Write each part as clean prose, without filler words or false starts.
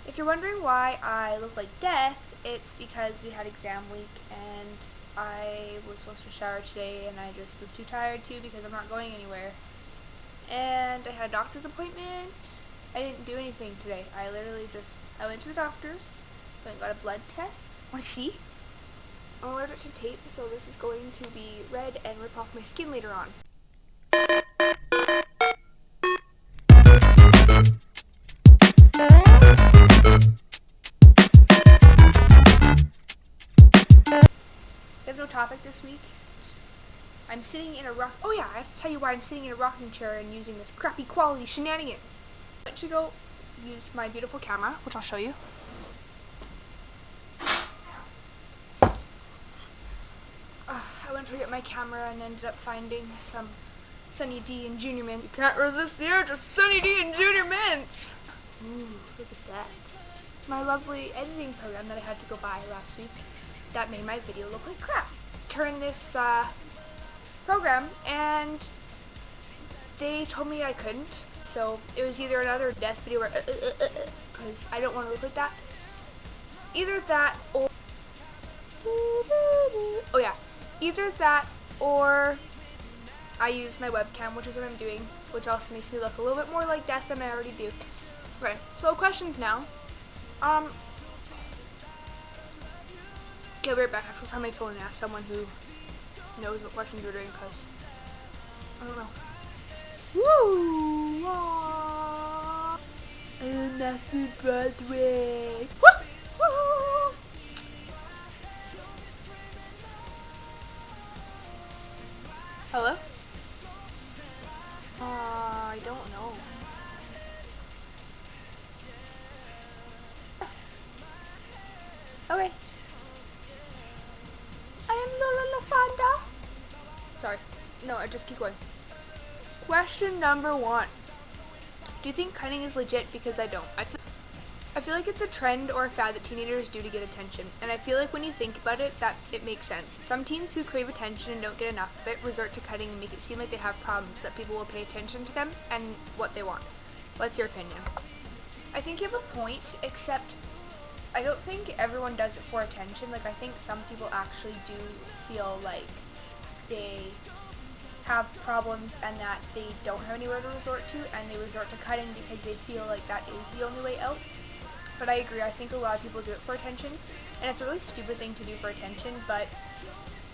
If you're wondering why I look like death, it's because we had exam week and I was supposed to shower today and I just was too tired to because I'm not going anywhere. And I had a doctor's appointment. I didn't do anything today. I went to the doctor's, went and got a blood test. Want to see? I'm allergic to tape, so this is going to be red and rip off my skin later on. We have no topic this week. I'm sitting in a oh yeah, I have to tell you why I'm sitting in a rocking chair and using this crappy quality shenanigans. I went to go use my beautiful camera, which I'll show you. I went to get my camera and ended up finding some Sunny D and Junior Mints. You can't resist the urge of Sunny D and Junior Mints! Ooh, look at that. My lovely editing program that I had to go buy last week that made my video look like crap. Turned this program and they told me I couldn't. So it was either another death video or because I don't want to look like that. Either that or either that or I use my webcam, which is what I'm doing, which also makes me look a little bit more like death than I already do. Right, so questions now. Okay, we'll be right back. I have to find my phone and ask someone who knows what questions we're doing, because I don't know. Woo! Aww. And happy birthday! Woo! Woo! Hello? I don't know. Okay. I am Lola LaFonda. Sorry. No, I just keep going. Question number 1. Do you think cutting is legit? Because I don't. I feel like it's a trend or a fad that teenagers do to get attention, and I feel like when you think about it, that it makes sense. Some teens who crave attention and don't get enough of it resort to cutting and make it seem like they have problems, that people will pay attention to them and what they want. What's your opinion? I think you have a point, except I don't think everyone does it for attention. Like, I think some people actually do feel like they have problems and that they don't have anywhere to resort to, and they resort to cutting because they feel like that is the only way out. But I agree, I think a lot of people do it for attention, and it's a really stupid thing to do for attention, but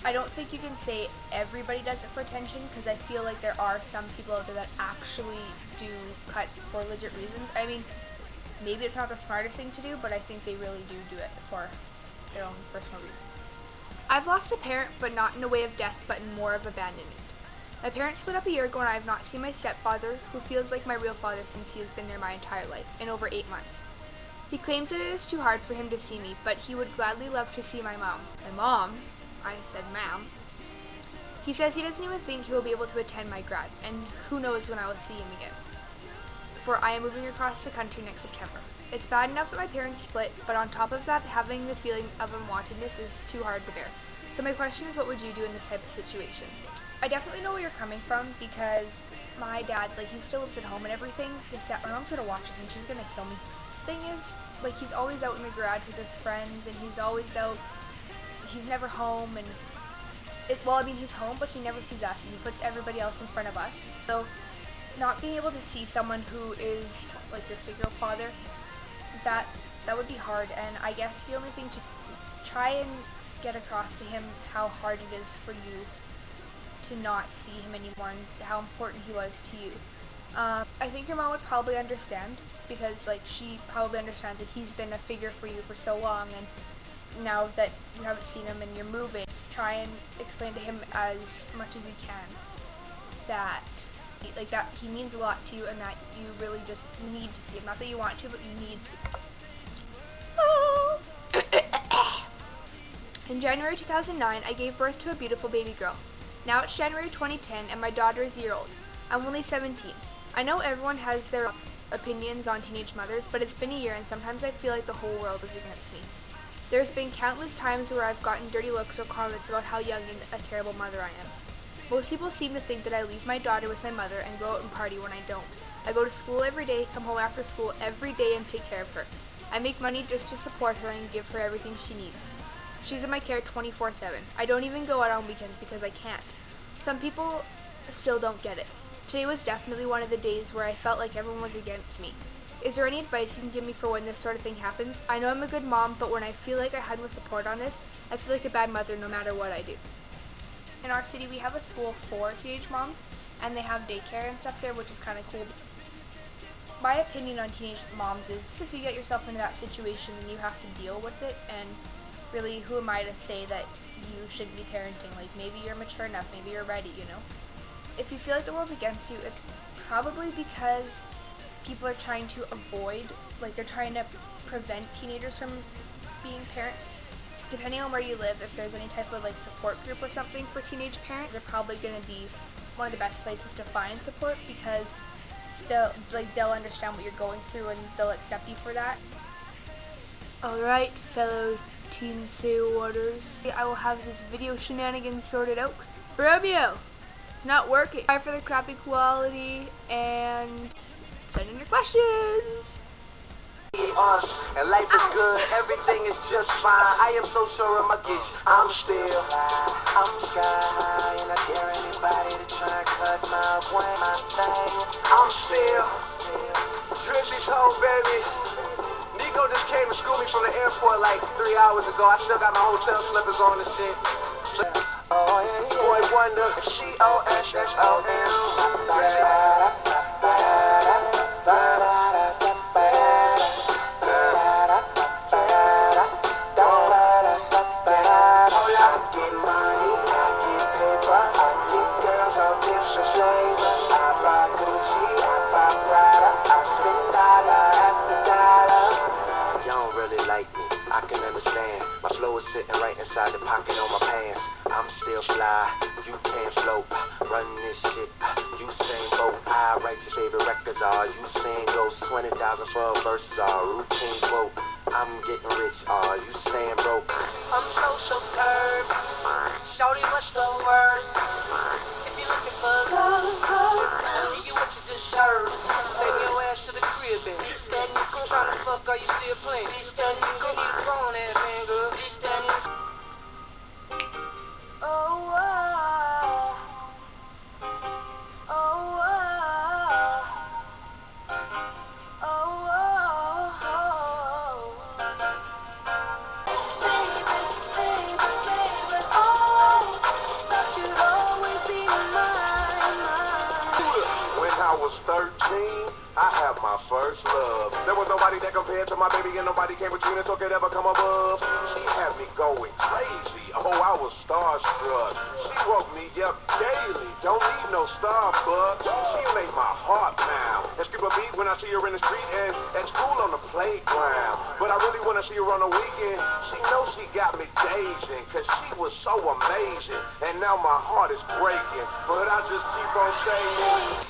I don't think you can say everybody does it for attention, because I feel like there are some people out there that actually do cut for legit reasons. I mean, maybe it's not the smartest thing to do, but I think they really do it for their own personal reasons. I've lost a parent, but not in a way of death, but in more of abandonment. My parents split up a year ago, and I have not seen my stepfather, who feels like my real father since he has been there my entire life, in over 8 months. He claims that it is too hard for him to see me, but he would gladly love to see my mom. My mom? I said ma'am. He says he doesn't even think he will be able to attend my grad, and who knows when I will see him again. For I am moving across the country next September. It's bad enough that my parents split, but on top of that, having the feeling of unwantedness is too hard to bear. So my question is, what would you do in this type of situation? I definitely know where you're coming from, because my dad, like, he still lives at home and everything. My mom's gonna watch this and she's gonna kill me. Thing is, like, he's always out in the garage with his friends, and he's always out, he's never home, and he's home, but he never sees us, and he puts everybody else in front of us. So not being able to see someone who is like your figural father, that would be hard. And I guess the only thing to try and get across to him how hard it is for you to not see him anymore and how important he was to you. I think your mom would probably understand, because like she probably understands that he's been a figure for you for so long, and now that you haven't seen him and you're moving, try and explain to him as much as you can that he means a lot to you, and that you really just need to see him. Not that you want to, but you need to. In January 2009, I gave birth to a beautiful baby girl. Now it's January 2010, and my daughter is a year old. I'm only 17. I know everyone has their opinions on teenage mothers, but it's been a year, and sometimes I feel like the whole world is against me. There's been countless times where I've gotten dirty looks or comments about how young and a terrible mother I am. Most people seem to think that I leave my daughter with my mother and go out and party when I don't. I go to school every day, come home after school every day, and take care of her. I make money just to support her and give her everything she needs. She's in my care 24/7. I don't even go out on weekends because I can't. Some people still don't get it. Today was definitely one of the days where I felt like everyone was against me. Is there any advice you can give me for when this sort of thing happens? I know I'm a good mom, but when I feel like I had no support on this, I feel like a bad mother no matter what I do. In our city, we have a school for teenage moms, and they have daycare and stuff there, which is kind of cool. My opinion on teenage moms is if you get yourself into that situation, then you have to deal with it, and really, who am I to say that you shouldn't be parenting? Like, maybe you're mature enough, maybe you're ready, you know? If you feel like the world's against you, it's probably because people are trying to avoid, like they're trying to prevent teenagers from being parents. Depending on where you live, if there's any type of like support group or something for teenage parents, they're probably going to be one of the best places to find support because they'll understand what you're going through and they'll accept you for that. Alright, fellow teen say waters, I will have this video shenanigans sorted out. Romeo! It's not working. Sorry for the crappy quality, and send in your questions. And life is good, everything is just fine. I am so sure of my gauge. I'm still high, I'm sky high, and I dare anybody to try and cut my way, my thing. I'm still Drizzy's home, baby. Nico just came to school me from the airport like 3 hours ago. I still got my hotel slippers on and shit. Oh, yeah. Boy Wonder, sitting right inside the pocket on my pants. I'm still fly, you can't float. Run this shit, you sing boat. I write your favorite records, all you sing ghosts. 20,000 for a verses, all routine quote. I'm getting rich, all you staying broke. I'm so superb, shorty, what's the word? If you're looking for love, give you what you deserve. Take your ass to the crib, and standing, trying to fuck, are you still playing? Standing, you gon' need a grown ass man, girl. I was 13, I had my first love. There was nobody that compared to my baby, and nobody came between us or could ever come above. She had me going crazy, oh, I was starstruck. She woke me up daily, don't need no Starbucks. She made my heart pound and skip a beat when I see her in the street and at school on the playground. But I really want to see her on the weekend. She knows she got me dazing, cause she was so amazing. And now my heart is breaking, but I just keep on saying